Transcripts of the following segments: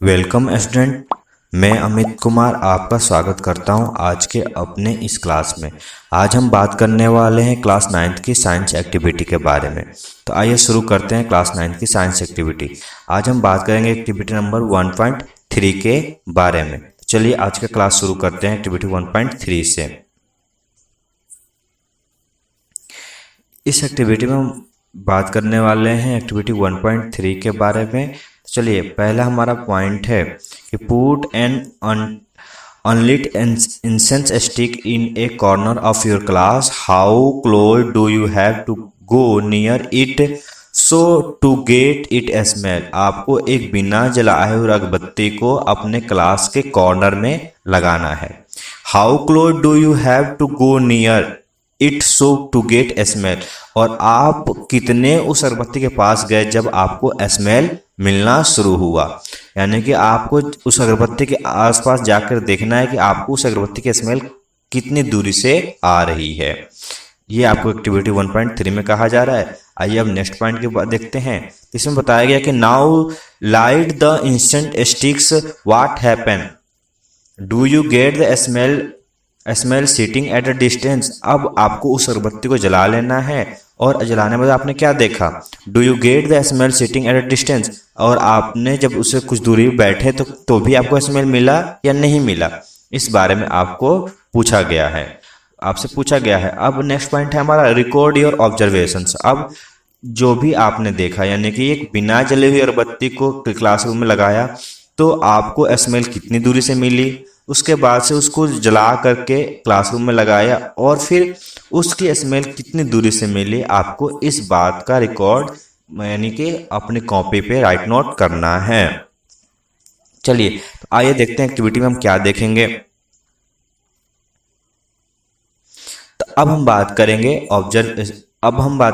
Welcome student. मैं अमित कुमार आपका स्वागत करता हूं आज के अपने इस क्लास में। आज हम बात करने वाले हैं क्लास 9th की साइंस एक्टिविटी के बारे में। तो आइए शुरू करते हैं क्लास 9th की साइंस एक्टिविटी। आज हम बात करेंगे एक्टिविटी नंबर 1.3 के बारे में। चलिए आज का क्लास शुरू करते हैं एक्टिविटी 1.3 से। इस एक्टिविटी में हम बात करने वाले हैं एक्टिविटी 1.3 के बारे में। चलिए पहला हमारा पॉइंट है कि put an unlit incense stick in a corner of your class. How close do you have to go near it so to get it smell. आपको एक बिना जलाए हुए अगरबत्ती को अपने क्लास के कॉर्नर में लगाना है। How close do you have to go near it so to get smell, और आप कितने उस अगरबत्ती के पास गए जब आपको स्मेल मिलना शुरू हुआ। यानी कि आपको उस अगरबत्ती के आसपास जाकर देखना है कि आपको उस अगरबत्ती की स्मेल कितनी दूरी से आ रही है। ये आपको एक्टिविटी 1.3 में कहा जा रहा है। आइए अब नेक्स्ट पॉइंट के बाद देखते हैं। इसमें बताया गया कि now light the instant sticks, what happen, do you get the smell sitting at a distance. अब आपको उस अगरबत्ती को जला लेना है और जलाने के बाद आपने क्या देखा, do you get the smell sitting at a distance, और आपने जब उसे कुछ दूरी बैठे तो भी आपको स्मेल मिला या नहीं मिला, इस बारे में आपको पूछा गया है, आपसे पूछा गया है। अब नेक्स्ट पॉइंट है हमारा रिकॉर्ड योर ऑब्जर्वेशंस। अब जो भी आपने देखा, यानी कि एक बिना जले हुई अगरबत्ती को क्लासरूम में लगाया तो आपको स्मेल कितनी दूरी से मिली, उसके बाद से उसको जला करके क्लासरूम में लगाया और फिर उसकी स्मेल कितनी दूरी से मिली, आपको इस बात का रिकॉर्ड यानी कि अपनी कॉपी पे राइट नोट करना है। चलिए तो आइए देखते हैं एक्टिविटी में हम क्या देखेंगे। तो अब हम बात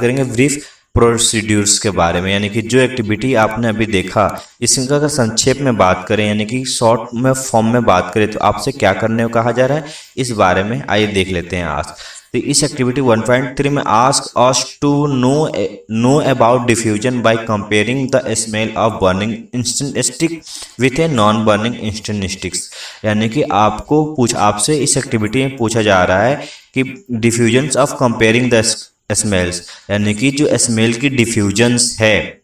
करेंगे ब्रीफ प्रोसीड्यूर्स के बारे में। यानी कि जो एक्टिविटी आपने अभी देखा, इसका अगर संक्षेप में बात करें यानी कि शॉर्ट में फॉर्म में बात करें तो आपसे क्या करने को कहा जा रहा है, इस बारे में आइए देख लेते हैं आज। तो इस एक्टिविटी 1.3 में ask us to know about diffusion by comparing the smell of burning instant stick with a non burning instant sticks. यानी कि आपसे इस एक्टिविटी में पूछा जा रहा है कि डिफ्यूजन्स ऑफ कंपेयरिंग द स्मेल्स, यानी कि जो स्मेल की डिफ्यूजन्स है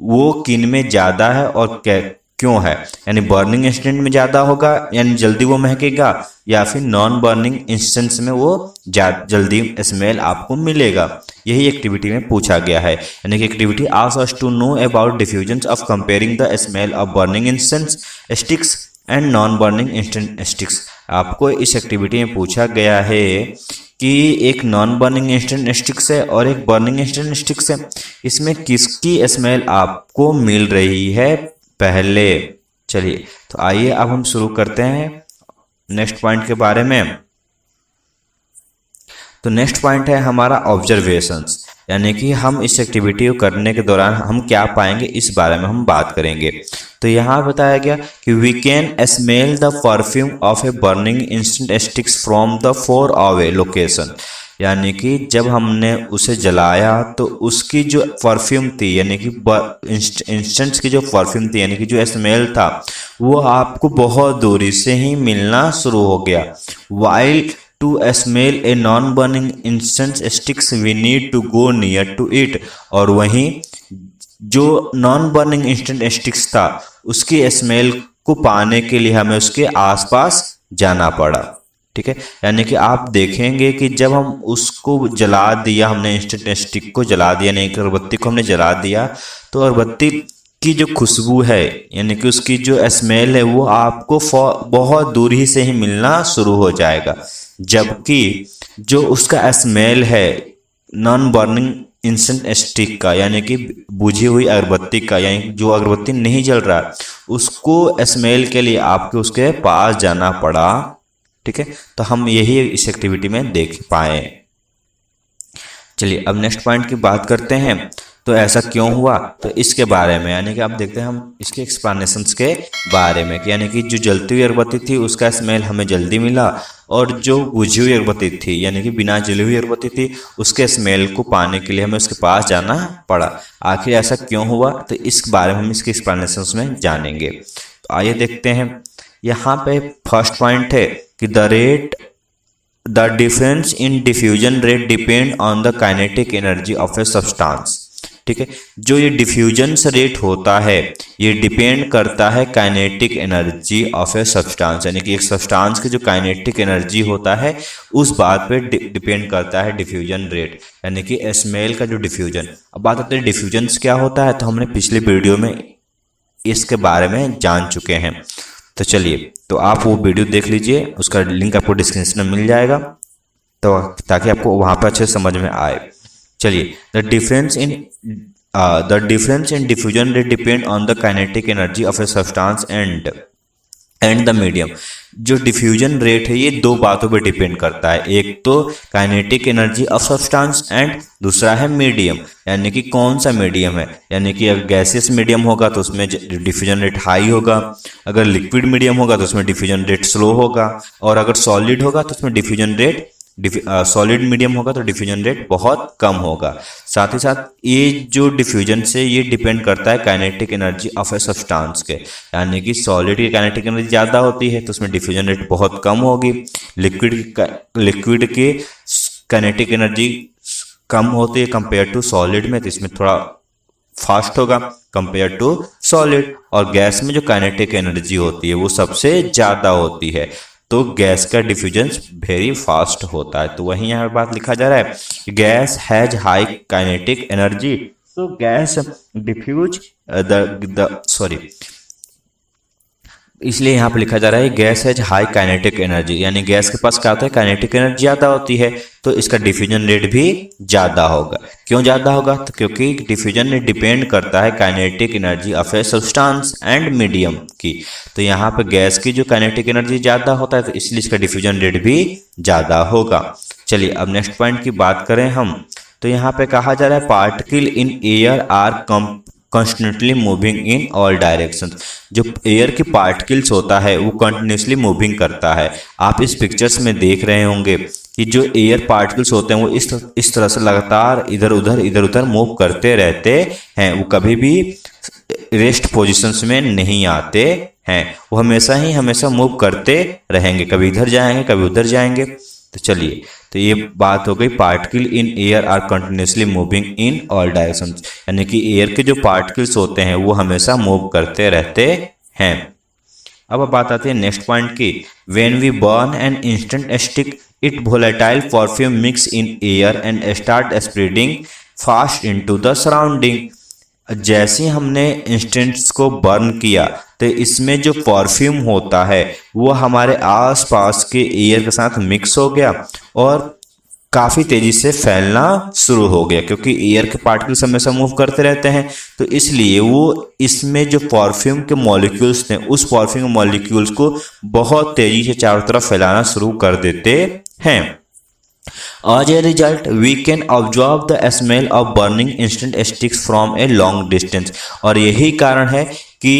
वो किन में ज़्यादा है और क्यों है। यानी बर्निंग इंस्टेंट में ज़्यादा होगा यानी जल्दी वो महकेगा, या फिर नॉन बर्निंग इंस्टेंट्स में वो जल्दी स्मेल आपको मिलेगा। यही एक्टिविटी में पूछा गया है। यानी कि activity asks us to know about diffusions of comparing the smell of burning instants sticks and non burning instant sticks. आपको इस एक्टिविटी में पूछा गया है कि एक नॉन बर्निंग इंस्टेंट स्टिक्स है और एक बर्निंग इंस्टेंट स्टिक्स है, इसमें किसकी स्मेल आपको मिल रही है पहले। चलिए तो आइए अब हम शुरू करते हैं नेक्स्ट पॉइंट के बारे में। तो नेक्स्ट पॉइंट है हमारा ऑब्जर्वेशंस, यानी कि हम इस एक्टिविटी को करने के दौरान हम क्या पाएंगे इस बारे में हम बात करेंगे। तो यहाँ बताया गया कि we can smell the perfume of a burning instant sticks from the far away location. यानी कि जब हमने उसे जलाया तो उसकी जो परफ्यूम थी, यानी कि इंस्टेंट्स की जो परफ्यूम थी, यानी कि जो स्मेल था वो आपको बहुत दूरी से ही मिलना शुरू हो गया। While to smell a non burning instant sticks we need to go near to it, और वहीं जो नॉन बर्निंग इंस्टेंट स्टिक्स था उसकी स्मेल को पाने के लिए हमें उसके आसपास जाना पड़ा। ठीक है, यानी कि आप देखेंगे कि जब हम उसको जला दिया, हमने इंस्टेंट स्टिक को जला दिया, नहीं अगरबत्ती को हमने जला दिया, तो अगरबत्ती की जो खुशबू है यानी कि उसकी जो स्मेल है वो आपको बहुत दूरी से ही मिलना शुरू हो जाएगा। जबकि जो उसका स्मेल है नॉन बर्निंग इंस्टेंट स्टिक का, यानी कि बुझी हुई अगरबत्ती का, यानी जो अगरबत्ती नहीं जल रहा, उसको स्मेल के लिए आपको उसके पास जाना पड़ा। ठीक है, तो हम यही इस एक्टिविटी में देख पाए। चलिए अब नेक्स्ट पॉइंट की बात करते हैं। तो ऐसा क्यों हुआ, तो इसके बारे में यानी कि आप देखते हैं हम इसके एक्सप्लेनेशंस के बारे में, यानी कि जो जलती हुई अगरबत्ती थी उसका स्मेल हमें जल्दी मिला, और जो बुझी हुई अगरबत्ती थी यानी कि बिना जली हुई अगरबत्ती थी उसके स्मेल को पाने के लिए हमें उसके पास जाना पड़ा। आखिर ऐसा क्यों हुआ, तो इस बारे में हम इसके एक्सप्लेनेशंस में जानेंगे। तो आइए देखते हैं। यहाँ पे फर्स्ट पॉइंट है कि the difference in diffusion rate depend on the kinetic energy of a substance. ठीक है, जो ये डिफ्यूजन रेट होता है ये डिपेंड करता है kinetic energy of a substance, यानी कि एक सब्सटेंस की जो काइनेटिक एनर्जी होता है उस बात पे डिपेंड करता है डिफ्यूजन रेट, यानी कि स्मेल का जो डिफ्यूजन। अब बात आती है डिफ्यूजन क्या होता है, तो हमने पिछले वीडियो में इसके बारे में जान चुके हैं। तो चलिए, तो आप वो वीडियो देख लीजिए, उसका लिंक आपको डिस्क्रिप्शन में मिल जाएगा, तो ताकि आपको वहाँ पर अच्छे समझ में आए। चलिए, the difference in diffusion rate depend on the kinetic energy of a substance and the medium. जो डिफ्यूजन रेट है ये दो बातों पे डिपेंड करता है, एक तो kinetic energy of substance and दूसरा है मीडियम, यानी कि कौन सा मीडियम है। यानी कि अगर गैसियस मीडियम होगा तो उसमें डिफ्यूजन रेट हाई होगा, अगर लिक्विड मीडियम होगा तो उसमें डिफ्यूजन रेट स्लो होगा, और अगर सॉलिड होगा तो उसमें डिफ्यूजन रेट सॉलिड मीडियम होगा तो डिफ्यूजन रेट बहुत कम होगा। साथ ही साथ ये जो डिफ्यूजन से ये डिपेंड करता है kinetic energy of a substance के, यानी कि सॉलिड की काइनेटिक एनर्जी ज़्यादा होती है तो उसमें डिफ्यूजन रेट बहुत कम होगी, लिक्विड की काइनेटिक एनर्जी कम होती है कंपेयर टू सॉलिड में, तो इसमें थोड़ा फास्ट होगा कंपेयर टू सॉलिड। और गैस में जो काइनेटिक एनर्जी होती है वो सबसे ज़्यादा होती है, तो गैस का डिफ्यूजन वेरी फास्ट होता है। तो वहीं यहाँ बात लिखा जा रहा है gas has high kinetic energy, तो गैस डिफ्यूज इसलिए यहाँ पे लिखा जा रहा है gas has high kinetic energy, यानी गैस के पास क्या होता है काइनेटिक एनर्जी ज़्यादा होती है तो इसका डिफ्यूजन रेट भी ज़्यादा होगा। क्यों ज़्यादा होगा, तो क्योंकि डिफ्यूजन रेट डिपेंड करता है kinetic energy of a substance and medium की। तो यहाँ पे गैस की जो काइनेटिक एनर्जी ज़्यादा होता है तो इसलिए इसका डिफ्यूजन रेट भी ज़्यादा होगा। चलिए, अब नेक्स्ट पॉइंट की बात करें हम, तो यहाँ पे कहा जा रहा है particle in air are constantly moving in all direction. जो एयर की पार्टिकल्स होता है वो कंटिन्यूसली मूविंग करता है। आप इस पिक्चर्स में देख रहे होंगे कि जो एयर पार्टिकल्स होते हैं वो इस तरह से लगातार इधर उधर मूव करते रहते हैं, वो कभी भी रेस्ट पोजीशंस में नहीं आते हैं, वो हमेशा मूव करते रहेंगे, कभी इधर जाएंगे कभी उधर जाएंगे। तो चलिए, तो ये बात हो गई particle in air are continuously moving in all direction, यानी कि एयर के जो पार्टिकल्स होते हैं वो हमेशा मूव करते रहते हैं। अब बात आती है नेक्स्ट पॉइंट की, when we burn an instant stick it volatile perfume mix in air and start spreading fast into the surrounding. जैसे हमने इंस्टेंट्स को बर्न किया तो इसमें जो परफ्यूम होता है वो हमारे आसपास के एयर के साथ मिक्स हो गया और काफ़ी तेज़ी से फैलना शुरू हो गया, क्योंकि एयर के पार्टिकल्स हमेशा मूव करते रहते हैं तो इसलिए वो इसमें जो परफ्यूम के मॉलिक्यूल्स थे उस परफ्यूम मॉलिक्यूल्स को बहुत तेज़ी से चारों तरफ फैलाना शुरू कर देते हैं। As a result, we can absorb the smell of burning instant sticks from a long distance। और यही कारण है कि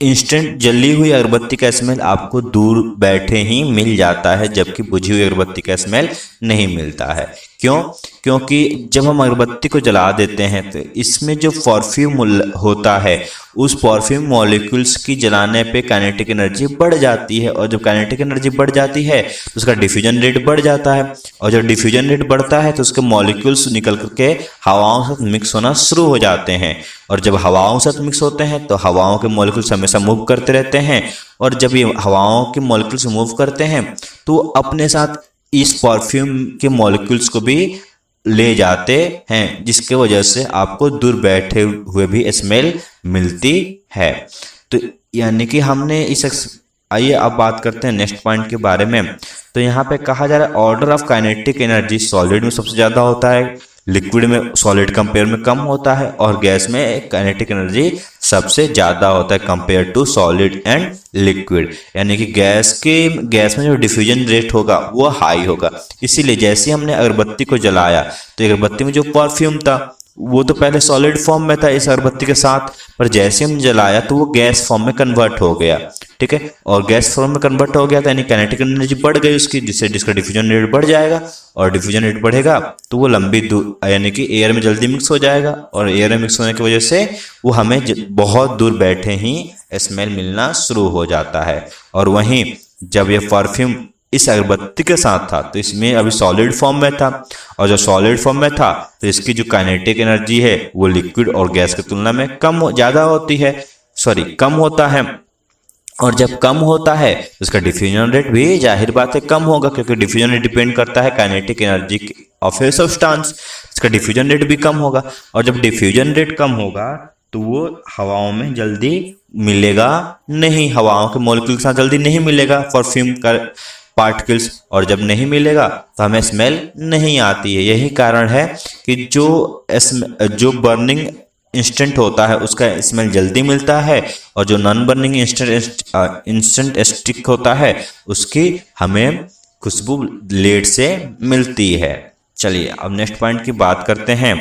इंस्टेंट जली हुई अगरबत्ती का स्मेल आपको दूर बैठे ही मिल जाता है, जबकि बुझी हुई अगरबत्ती का स्मेल नहीं मिलता है। क्यों? क्योंकि जब हम अगरबत्ती को जला देते हैं तो इसमें जो परफ्यूम होता है उस परफ्यूम मॉलिक्यूल्स की जलाने पे काइनेटिक एनर्जी बढ़ जाती है, और जब काइनेटिक एनर्जी बढ़ जाती है तो उसका डिफ्यूजन रेट बढ़ जाता है, और जब डिफ्यूजन रेट बढ़ता है तो उसके मॉलिक्यूल्स निकल करके हवाओं से मिक्स होना शुरू हो जाते हैं, और जब हवाओं से मिक्स होते हैं तो हवाओं के मॉलिक्यूल्स हमेशा मूव करते रहते हैं, और जब ये हवाओं के मॉलिक्यूल्स मूव करते हैं तो अपने साथ इस परफ्यूम के मॉलिक्यूल्स को भी ले जाते हैं, जिसके वजह से आपको दूर बैठे हुए भी स्मेल मिलती है। तो यानी कि हमने आइए अब बात करते हैं नेक्स्ट पॉइंट के बारे में। तो यहाँ पे कहा जा रहा है order of kinetic energy solid में सबसे ज़्यादा होता है, लिक्विड में सॉलिड कंपेयर में कम होता है, और गैस में काइनेटिक एनर्जी सबसे ज़्यादा होता है compare to solid and liquid. यानी कि गैस में जो डिफ्यूजन रेट होगा वो हाई होगा। इसीलिए जैसे हमने अगरबत्ती को जलाया तो अगरबत्ती में जो परफ्यूम था वो तो पहले सॉलिड फॉर्म में था इस अगरबत्ती के साथ, पर जैसे हम जलाया तो वो गैस फॉर्म में कन्वर्ट हो गया। ठीक है, और गैस फॉर्म में कन्वर्ट हो गया था यानी काइनेटिक एनर्जी बढ़ गई उसकी, जिसका डिफ्यूजन रेट बढ़ जाएगा, और डिफ्यूजन रेट बढ़ेगा तो वो लंबी दूर यानी कि एयर में जल्दी मिक्स हो जाएगा, और एयर में मिक्स होने की वजह से वो हमें बहुत दूर बैठे ही स्मेल मिलना शुरू हो जाता है। और वहीं जब ये परफ्यूम इस अगरबत्ती के साथ था तो इसमें अभी सॉलिड फॉर्म में था, और जब सॉलिड फॉर्म में था तो इसकी जो काइनेटिक एनर्जी है वो लिक्विड और गैस की तुलना में ज़्यादा होती है, कम होता है। और जब कम होता है तो इसका डिफ्यूजन रेट भी जाहिर बात है कम होगा, क्योंकि डिफ्यूजन रेट डिपेंड करता है kinetic energy of a substance, इसका डिफ्यूजन रेट भी कम होगा। और जब डिफ्यूजन रेट कम होगा तो वो हवाओं में जल्दी मिलेगा नहीं, हवाओं के मॉलिक्यूल के साथ जल्दी नहीं मिलेगा परफ्यूम का पार्टिकल्स, और जब नहीं मिलेगा तो हमें स्मेल नहीं आती है। यही कारण है कि जो बर्निंग इंस्टेंट होता है उसका स्मेल जल्दी मिलता है, और जो नॉन बर्निंग इंस्टेंट स्टिक होता है उसकी हमें खुशबू लेट से मिलती है। चलिए अब नेक्स्ट पॉइंट की बात करते हैं।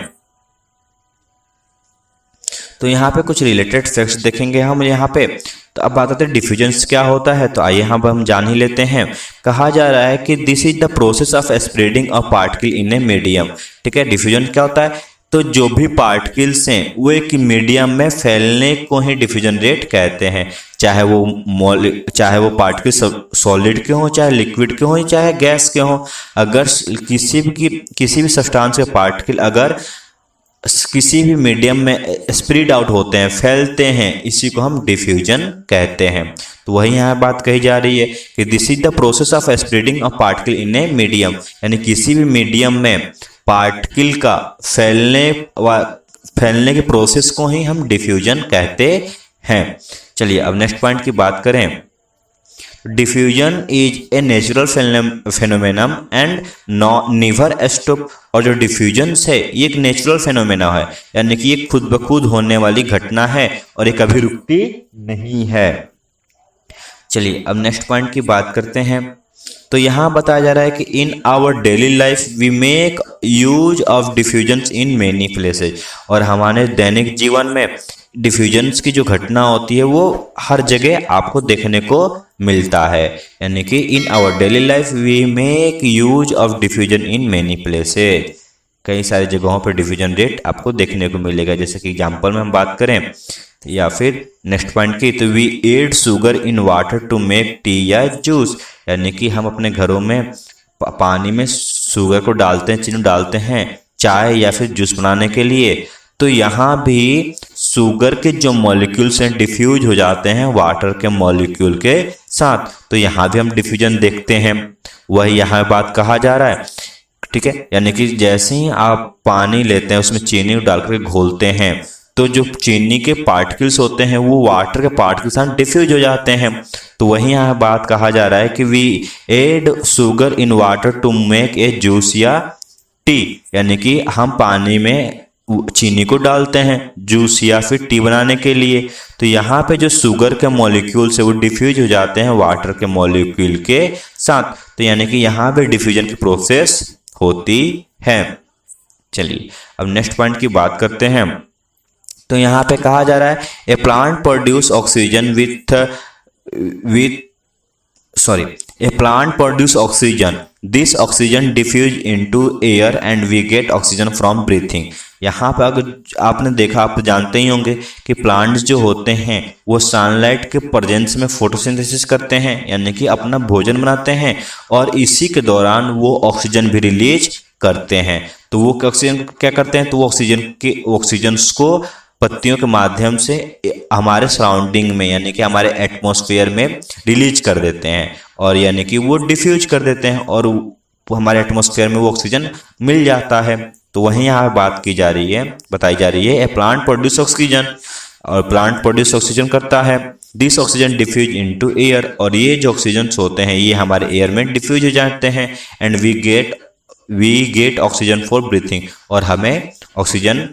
तो यहाँ पे कुछ रिलेटेड फैक्ट्स देखेंगे हम यहाँ पे। तो अब बात आते हैं डिफ्यूजन्स क्या होता है, तो आइए यहाँ पर हम जान ही लेते हैं। कहा जा रहा है कि this is the process of spreading a particle in a medium. ठीक है, डिफ्यूजन क्या होता है, तो जो भी पार्टिकल्स हैं वो एक मीडियम में फैलने को ही डिफ्यूजन रेट कहते हैं, चाहे वो पार्टिकल सॉलिड के हों, चाहे लिक्विड के हों, चाहे गैस के हों। अगर किसी भी सब्सटेंस के पार्टिकल अगर किसी भी मीडियम में स्प्रेड आउट होते हैं, फैलते हैं, इसी को हम डिफ्यूजन कहते हैं। तो वही यहाँ बात कही जा रही है कि this is the process of spreading a particle in a medium, यानी किसी भी मीडियम में पार्टिकल का फैलने के प्रोसेस को ही हम डिफ्यूजन कहते हैं। चलिए अब नेक्स्ट पॉइंट की बात करें। Diffusion is a natural phenomenon and never stop. और जो डिफ्यूजन है ये एक नेचुरल फेनोमेना है, यानी कि ये खुद ब खुद होने वाली घटना है और ये कभी रुकती नहीं है। चलिए अब नेक्स्ट पॉइंट की बात करते हैं। तो यहाँ बताया जा रहा है कि in our daily life we make use of diffusions in many places. और हमारे दैनिक जीवन में डिफ्यूजन्स की जो घटना होती है वो हर जगह आपको देखने को मिलता है, यानी कि in our daily life we make use of diffusion in many places. कई सारी जगहों पर डिफ्यूजन रेट आपको देखने को मिलेगा, जैसे कि एग्जांपल में हम बात करें या फिर नेक्स्ट पॉइंट की, तो we add sugar in water to make tea या जूस। यानी कि हम अपने घरों में पानी में शुगर को डालते हैं, चीनी डालते हैं चाय या फिर जूस बनाने के लिए। तो यहाँ भी शुगर के जो मॉलिक्यूल्स हैं डिफ्यूज हो जाते हैं वाटर के मॉलिक्यूल के साथ, तो यहाँ भी हम डिफ्यूजन देखते हैं। वही यहाँ बात कहा जा रहा है, ठीक है, यानी कि जैसे ही आप पानी लेते हैं उसमें चीनी डालकर घोलते हैं तो जो चीनी के पार्टिकल्स होते हैं वो वाटर के पार्टिकल्स साथ डिफ्यूज हो जाते हैं। तो वही यहाँ बात कहा जा रहा है कि we add sugar in water to make a juice या टी, यानी कि हम पानी में चीनी को डालते हैं जूस या फिर टी बनाने के लिए। तो यहाँ पे जो शुगर के मॉलिक्यूल्स है वो डिफ्यूज हो जाते हैं वाटर के मॉलिक्यूल के साथ, तो यानी कि यहाँ पे डिफ्यूजन की प्रोसेस होती है। चलिए अब नेक्स्ट पॉइंट की बात करते हैं। तो यहाँ पे कहा जा रहा है a plant produce oxygen A plant produce oxygen. This oxygen diffuse into air and we get oxygen from breathing. यहाँ पर अगर आपने देखा, आप जानते ही होंगे कि प्लांट्स जो होते हैं वो सनलाइट के प्रेजेंस में फोटोसिंथेसिस करते हैं, यानी कि अपना भोजन बनाते हैं, और इसी के दौरान वो ऑक्सीजन भी रिलीज करते हैं। तो वो ऑक्सीजन क्या करते हैं, तो वो ऑक्सीजन्स को पत्तियों के माध्यम से हमारे सराउंडिंग में, यानी कि हमारे एटमॉस्फेयर में रिलीज कर देते हैं, और यानी कि वो डिफ्यूज कर देते हैं और हमारे एटमॉस्फेयर में वो ऑक्सीजन मिल जाता है। तो वहीं यहाँ बात की जा रही है, बताई जा रही है ए प्लांट प्रोड्यूस ऑक्सीजन, और प्लांट प्रोड्यूस ऑक्सीजन करता है। This oxygen diffuse into air, और ये जो ऑक्सीजन होते हैं ये हमारे एयर में डिफ्यूज हो जाते हैं। And we get oxygen for breathing, और हमें ऑक्सीजन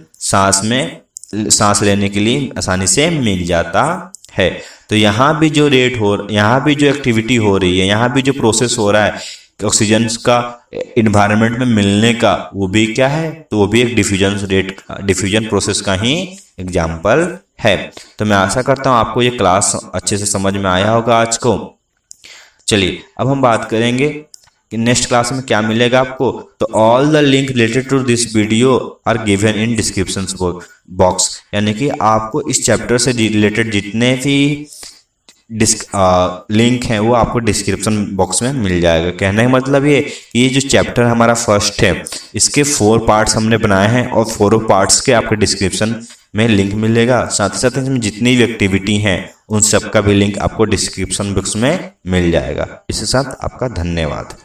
सांस लेने के लिए आसानी से मिल जाता है। तो यहाँ भी जो यहाँ भी जो एक्टिविटी हो रही है, यहाँ भी जो प्रोसेस हो रहा है ऑक्सीजन का इन्वायरमेंट में मिलने का, वो भी क्या है, तो वो भी एक डिफ्यूजन प्रोसेस का ही एग्जाम्पल है। तो मैं आशा करता हूँ आपको ये क्लास अच्छे से समझ में आया होगा आज को। चलिए अब हम बात करेंगे कि नेक्स्ट क्लास में क्या मिलेगा आपको, तो all the link related to this video are given in description box, यानी कि आपको इस चैप्टर से रिलेटेड जितने भी लिंक है वो आपको डिस्क्रिप्शन बॉक्स में मिल जाएगा। कहने का मतलब ये जो चैप्टर हमारा फर्स्ट है इसके 4 पार्ट्स हमने बनाए हैं और 4 पार्ट्स के आपके डिस्क्रिप्शन में लिंक मिलेगा। साथ ही साथ इसमें जितनी भी एक्टिविटी हैं उन सब का भी लिंक आपको डिस्क्रिप्शन बॉक्स में मिल जाएगा। इसके साथ आपका धन्यवाद।